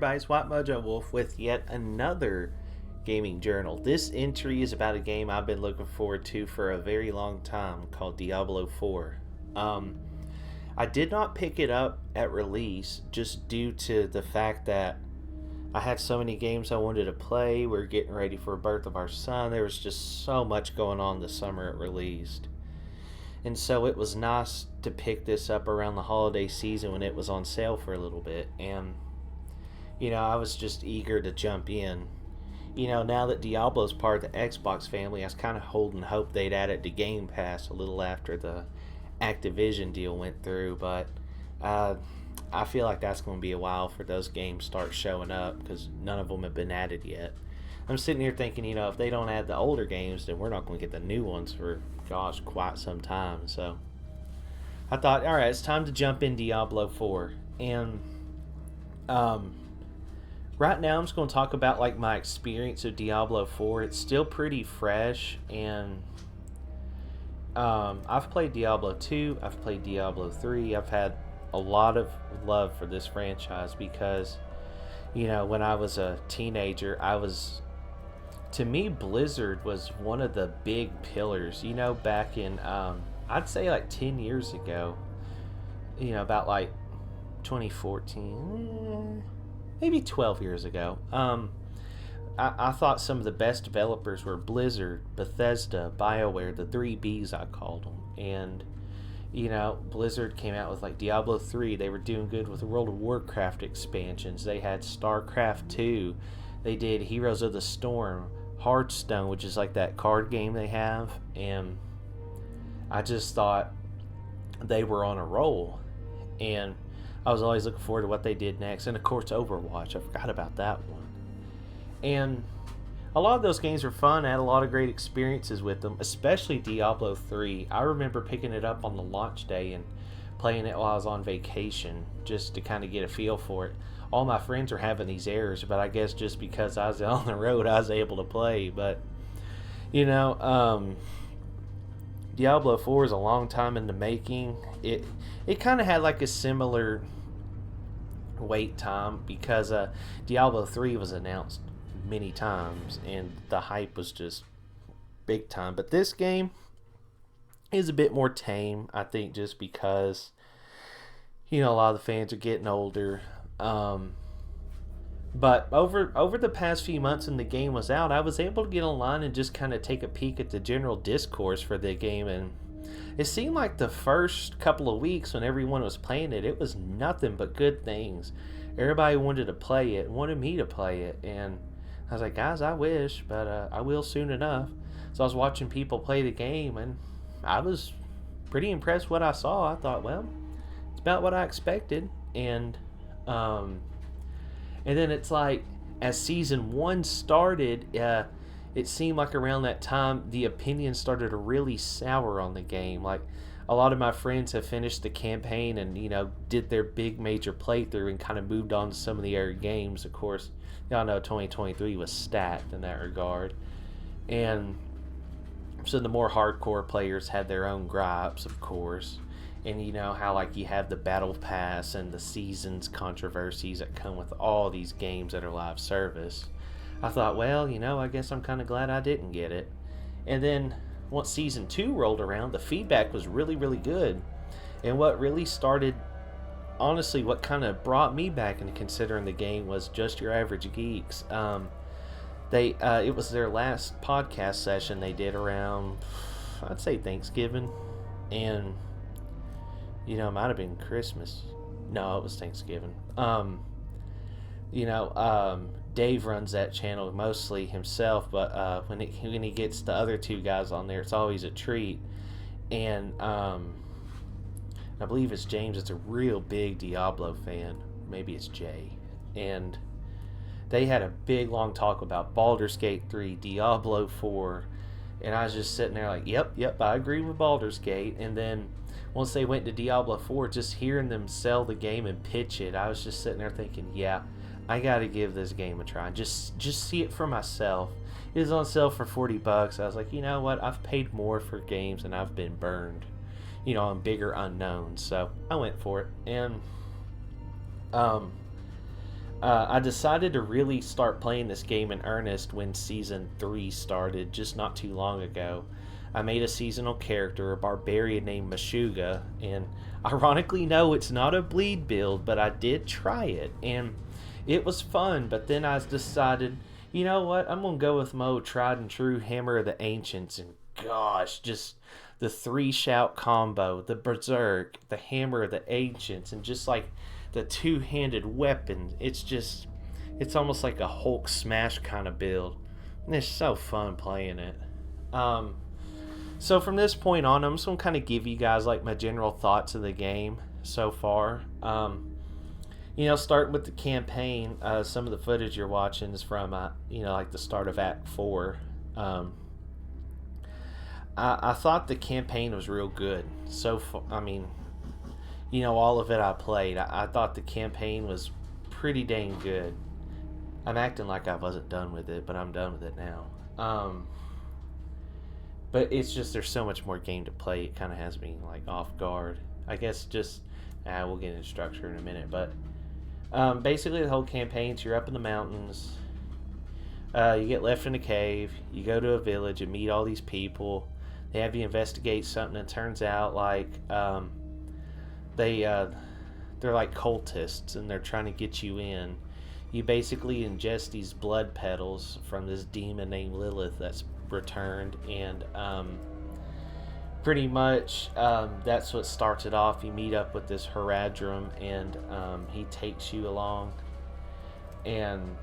everybody, it's White Mojo Wolf with yet another gaming journal. This entry is about a game I've been looking forward to for a very long time called Diablo 4. Um, I did not pick it up at release just due to the fact that I had so many games I wanted to play. We are getting ready for the birth of our son. There was just so much going on this summer it released. And so it was nice to pick this up around the holiday season when it was on sale for a little bit. And, I was just eager to jump in. Now that Diablo's part of the Xbox family, I was kind of holding hope they'd add it to Game Pass a little after the Activision deal went through. But I feel like that's going to be a while for those games start showing up because none of them have been added yet. I'm sitting here thinking, if they don't add the older games, then we're not going to get the new ones for, gosh, quite some time. So I thought, all right, it's time to jump in Diablo 4. And right now I'm just going to talk about like my experience of Diablo 4. It's still pretty fresh, and I've played Diablo 2, I've played Diablo 3. I've had a lot of love for this franchise because, when I was a teenager, to me, Blizzard was one of the big pillars, back in, I'd say like 10 years ago, about like 2014, maybe 12 years ago. I thought some of the best developers were Blizzard, Bethesda, BioWare, the three Bs I called them. And, Blizzard came out with like Diablo 3. They were doing good with World of Warcraft expansions. They had StarCraft 2. They did Heroes of the Storm, Hearthstone, which is like that card game they have. And I just thought they were on a roll. And I was always looking forward to what they did next. And of course, Overwatch. I forgot about that one. And a lot of those games were fun. I had a lot of great experiences with them, especially Diablo 3. I remember picking it up on the launch day and playing it while I was on vacation just to kind of get a feel for it. All my friends were having these errors, but I guess just because I was on the road, I was able to play. But, Diablo 4 is a long time in the making. It kind of had like a similar wait time because Diablo 3 was announced many times and the hype was just big time. But this game is a bit more tame, I think, just because, a lot of the fans are getting older. But over the past few months when the game was out, I was able to get online and just kind of take a peek at the general discourse for the game, and it seemed like the first couple of weeks when everyone was playing it, it was nothing but good things. Everybody wanted to play it, wanted me to play it, and I was like, guys, I wish, but I will soon enough. So I was watching people play the game, and I was pretty impressed with what I saw. I thought, well, it's about what I expected, and then it's like, as season 1 started, it seemed like around that time, the opinions started to really sour on the game. Like, a lot of my friends have finished the campaign and, did their big major playthrough and kind of moved on to some of the other games. Of course, y'all know 2023 was stacked in that regard. And so the more hardcore players had their own gripes, of course. And how like you have the battle pass and the seasons controversies that come with all these games that are live service. I thought, well, I guess I'm kind of glad I didn't get it. And then once season 2 rolled around, the feedback was really, really good. And what really started, honestly, what kind of brought me back into considering the game was Just Your Average Geeks. It was their last podcast session they did around, I'd say, Thanksgiving. And it might have been Christmas. No, it was Thanksgiving. Dave runs that channel mostly himself, but when he gets the other two guys on there, it's always a treat. And I believe it's James. It's a real big Diablo fan. Maybe it's Jay. And they had a big long talk about Baldur's Gate 3, Diablo 4, and I was just sitting there like, yep, I agree with Baldur's Gate. And then once they went to Diablo 4, just hearing them sell the game and pitch it, I was just sitting there thinking, yeah, I gotta give this game a try. Just see it for myself. It was on sale for $40. I was like, you know what? I've paid more for games and I've been burned, on bigger unknowns. So I went for it. And I decided to really start playing this game in earnest when Season 3 started just not too long ago. I made a seasonal character, a barbarian named Meshuggah, and ironically, no, it's not a bleed build, but I did try it, and it was fun, but then I decided, you know what, I'm going to go with my old tried and true Hammer of the Ancients, and gosh, just the three shout combo, the Berserk, the Hammer of the Ancients, and just like the two-handed weapon. It's almost like a Hulk smash kind of build. And it's so fun playing it. Um, so from this point on, I'm just gonna kind of give you guys like my general thoughts of the game so far. Starting with the campaign, some of the footage you're watching is from like the start of Act 4. I thought the campaign was real good. So far, I mean, all of it I played. I thought the campaign was pretty dang good. I'm acting like I wasn't done with it, but I'm done with it now. But it's just there's so much more game to play. It kind of has me like off guard. I guess we'll get into structure in a minute. But basically the whole campaign, you're up in the mountains. You get left in a cave. You go to a village and meet all these people. They have you investigate something. And it turns out like they're like cultists and they're trying to get you in. You basically ingest these blood petals from this demon named Lilith that's returned, and pretty much that's what starts it off. You meet up with this Haradrim, and he takes you along, and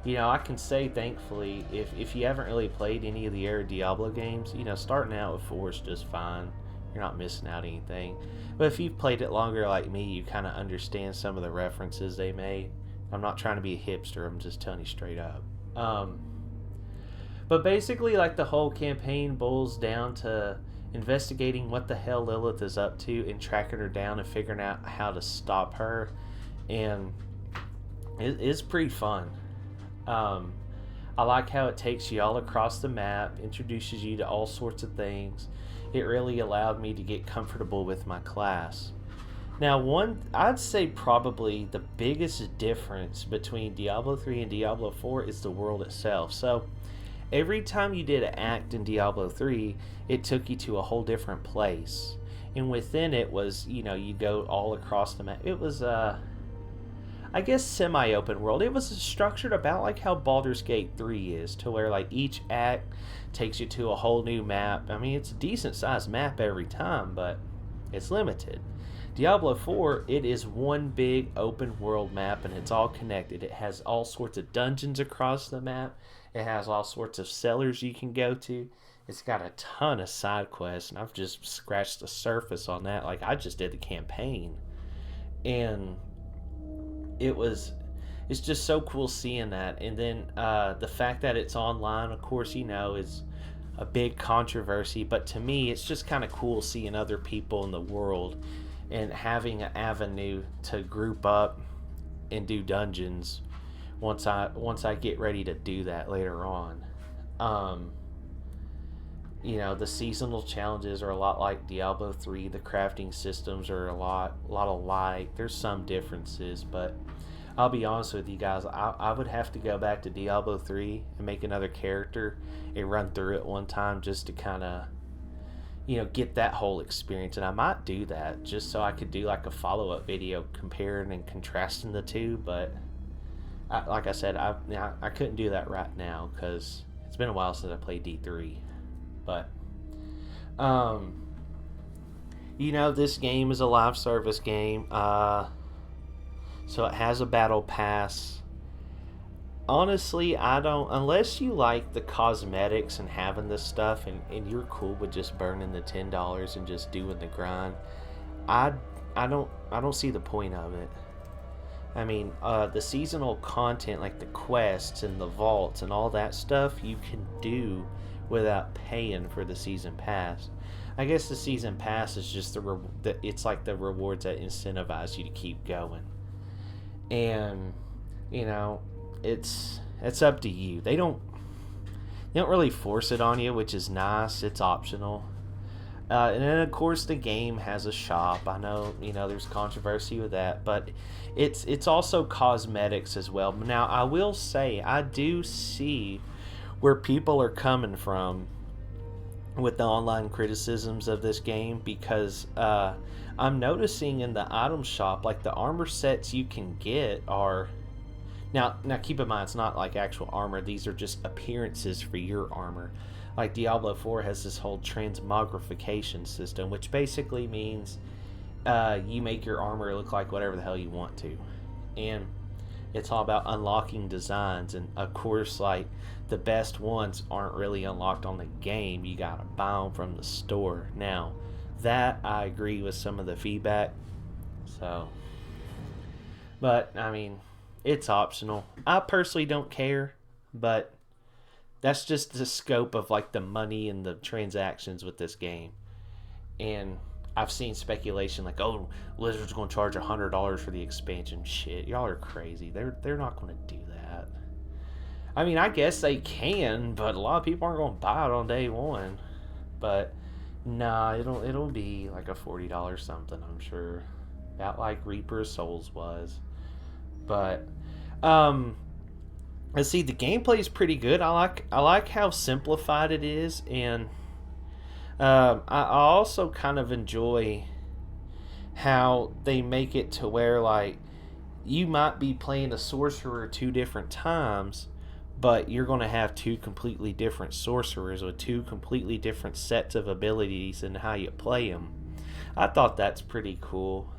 I can say thankfully, if you haven't really played any of the era Diablo games, starting out with 4 is just fine. You're not missing out anything. But if you've played it longer like me, you kind of understand some of the references they made. I'm not trying to be a hipster, I'm just telling you straight up. But basically, like, the whole campaign boils down to investigating what the hell Lilith is up to and tracking her down and figuring out how to stop her. And it's pretty fun. I like how it takes you all across the map, introduces you to all sorts of things. It really allowed me to get comfortable with my class. Now, I'd say probably the biggest difference between Diablo 3 and Diablo 4 is the world itself. So, every time you did an act in Diablo 3, it took you to a whole different place. And within it was, you go all across the map. It was, I guess, semi-open world. It was structured about like how Baldur's Gate 3 is, to where like each act takes you to a whole new map. I mean, it's a decent-sized map every time, but it's limited. Diablo 4, it is one big open world map, and it's all connected. It has all sorts of dungeons across the map. It has all sorts of cellars you can go to. It's got a ton of side quests, and I've just scratched the surface on that. Like, I just did the campaign. And it's just so cool seeing that. And then the fact that it's online, of course, is a big controversy. But to me, it's just kind of cool seeing other people in the world and having an avenue to group up and do dungeons once I get ready to do that later on. The seasonal challenges are a lot like Diablo 3. The crafting systems are a lot alike. There's some differences, but I'll be honest with you guys, I would have to go back to Diablo 3 and make another character and run through it one time just to kind of get that whole experience. And I might do that just so I could do like a follow-up video comparing and contrasting the two. But like I said, I couldn't do that right now because it's been a while since I played D3. But this game is a live service game, so it has a battle pass. Honestly, I don't, unless you like the cosmetics and having this stuff, and you're cool with just burning the $10 and just doing the grind, I don't see the point of it. I mean, the seasonal content, like the quests and the vaults and all that stuff, you can do without paying for the season pass. I guess the season pass is just it's like the rewards that incentivize you to keep going. And it's up to you. They don't really force it on you, which is nice. It's optional. And then of course the game has a shop. I know, there's controversy with that, but it's also cosmetics as well. Now I will say I do see where people are coming from with the online criticisms of this game, because I'm noticing in the item shop, like the armor sets you can get are now keep in mind it's not like actual armor. These are just appearances for your armor. Like Diablo 4 has this whole transmogrification system, which basically means you make your armor look like whatever the hell you want to. And it's all about unlocking designs, and of course, like, the best ones aren't really unlocked on the game. You gotta buy them from the store. Now, that I agree with some of the feedback. So, but I mean, it's optional. I personally don't care, but that's just the scope of like the money and the transactions with this game. And I've seen speculation like, oh, Blizzard's going to charge $100 for the expansion. Shit, y'all are crazy. They're not going to do that. I mean, I guess they can, but a lot of people aren't going to buy it on day one. But nah, it'll be like a $40 something, I'm sure. About like Reaper of Souls was. But let's see, the gameplay is pretty good. I like how simplified it is, and I also kind of enjoy how they make it to where, like, you might be playing a sorcerer two different times, but you're going to have two completely different sorcerers with two completely different sets of abilities and how you play them. I thought that's pretty cool.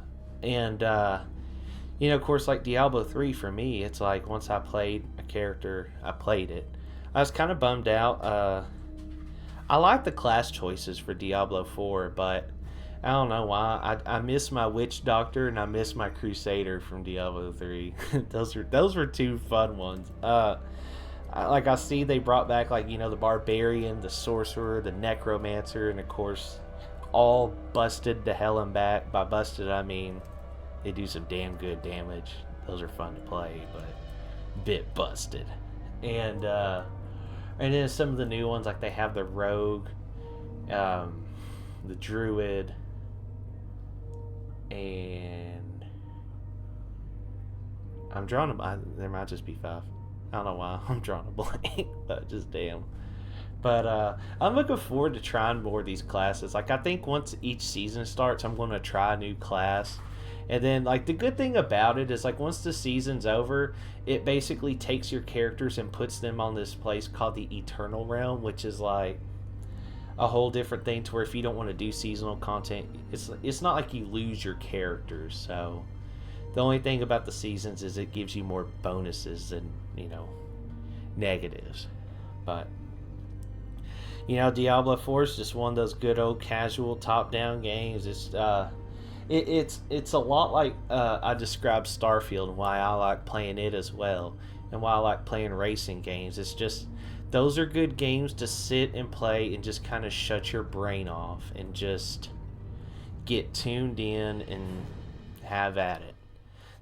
And of course, like Diablo 3 for me, it's like once I played a character, I played it. I was kind of bummed out. I like the class choices for Diablo 4, but I don't know why. I miss my Witch Doctor and I miss my Crusader from Diablo 3. those were two fun ones. I see they brought back, like, the Barbarian, the Sorcerer, the Necromancer, and of course all busted to hell and back. By busted I mean they do some damn good damage. Those are fun to play, but bit busted. And then some of the new ones, like they have the Rogue, the Druid, and I'm drawing there might just be five. I don't know why I'm drawing a blank, but just damn. But I'm looking forward to trying more of these classes. Like, I think once each season starts, I'm going to try a new class. And then, like, the good thing about it is, like, once the season's over, it basically takes your characters and puts them on this place called the Eternal Realm, which is, like, a whole different thing to where if you don't want to do seasonal content, it's not like you lose your characters. So, the only thing about the seasons is it gives you more bonuses than, negatives. But, Diablo 4 is just one of those good old casual top-down games. It's a lot like I described Starfield and why I like playing it as well, and why I like playing racing games. It's just, those are good games to sit and play and just kind of shut your brain off and just get tuned in and have at it.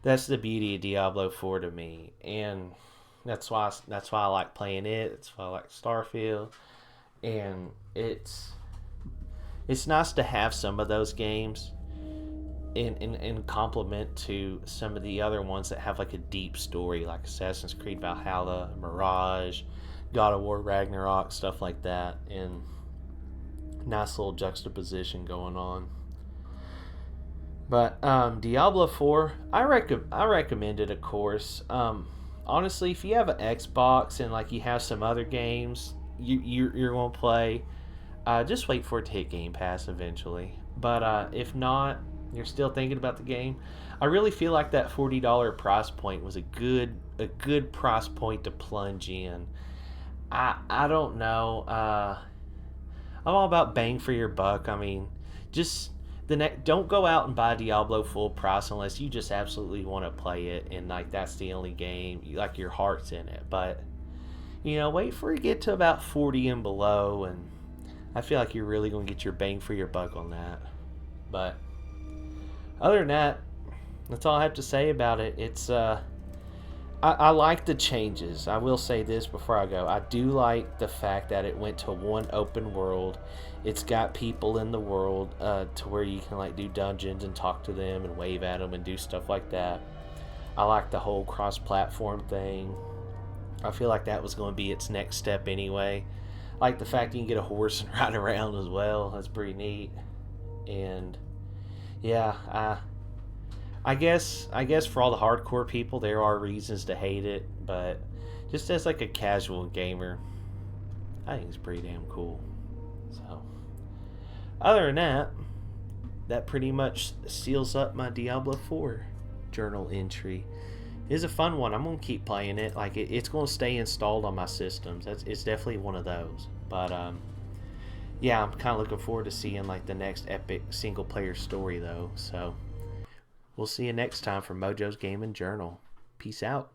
That's the beauty of Diablo 4 to me, and that's why I like playing it. That's why I like Starfield, and it's nice to have some of those games in complement to some of the other ones that have like a deep story, like Assassin's Creed Valhalla, Mirage, God of War Ragnarok, stuff like that, and nice little juxtaposition going on. But Diablo 4, I recommend it, of course. Honestly, if you have an Xbox and like you have some other games you're gonna play, just wait for it to hit Game Pass eventually. But if not, you're still thinking about the game, I really feel like that $40 price point was a good price point to plunge in. I don't know. I'm all about bang for your buck. I mean, just don't go out and buy Diablo full price unless you just absolutely want to play it and like that's the only game like your heart's in it. But wait for it to get to about 40 and below, and I feel like you're really gonna get your bang for your buck on that. But other than that, that's all I have to say about it. It's I like the changes. I will say this before I go. I do like the fact that it went to one open world. It's got people in the world to where you can like do dungeons and talk to them and wave at them and do stuff like that. I like the whole cross-platform thing. I feel like that was going to be its next step anyway. I like the fact you can get a horse and ride around as well. That's pretty neat. And yeah, I guess for all the hardcore people, there are reasons to hate it, but just as like a casual gamer, I think it's pretty damn cool. So, other than that, that pretty much seals up my Diablo 4 journal entry. It's a fun one. I'm gonna keep playing it. Like it's gonna stay installed on my systems. It's definitely one of those. But yeah, I'm kind of looking forward to seeing like the next epic single player story though. So we'll see you next time from Mojo's Gaming Journal. Peace out.